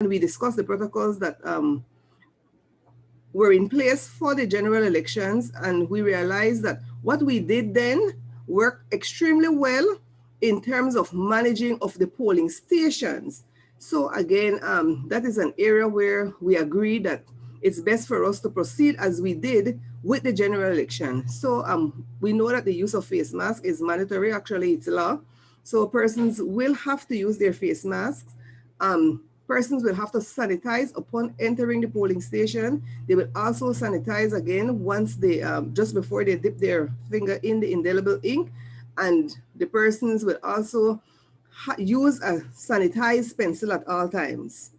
we discussed the protocols that were in place for the general elections, and we realized that what we did then worked extremely well in terms of managing of the polling stations. So again, that is an area where we agree that it's best for us to proceed as we did with the general election. So we know that the use of face mask is mandatory, actually it's law. So persons will have to use their face masks. Persons will have to sanitize upon entering the polling station. They will also sanitize again once they, just before they dip their finger in the indelible ink. And the persons will also use a sanitized pencil at all times.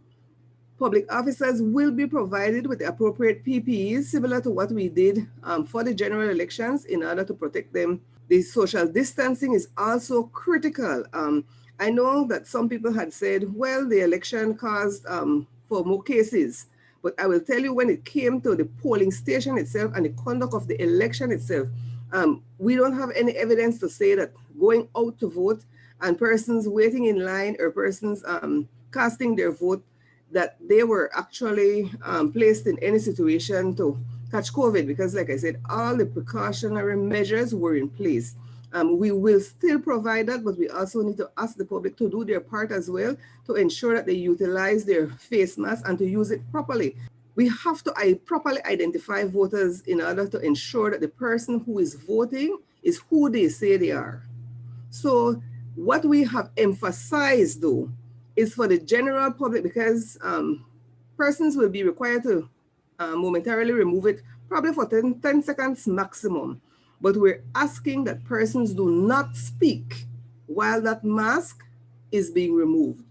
Public officers will be provided with the appropriate PPEs, similar to what we did for the general elections in order to protect them. The social distancing is also critical. I know that some people had said, well, the election caused for more cases, but I will tell you when it came to the polling station itself and the conduct of the election itself, we don't have any evidence to say that going out to vote and persons waiting in line or persons casting their vote, that they were actually placed in any situation to catch COVID, because like I said, all the precautionary measures were in place. We will still provide that, but we also need to ask the public to do their part as well to ensure that they utilize their face mask and to use it properly. We have to properly identify voters in order to ensure that the person who is voting is who they say they are. So what we have emphasized though is for the general public, because persons will be required to momentarily remove it, probably for 10 seconds maximum. But we're asking that persons do not speak while that mask is being removed.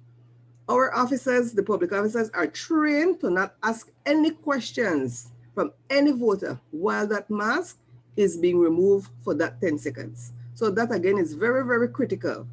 Our officers, the public officers, are trained to not ask any questions from any voter while that mask is being removed for that 10 seconds. So that again is very, very critical.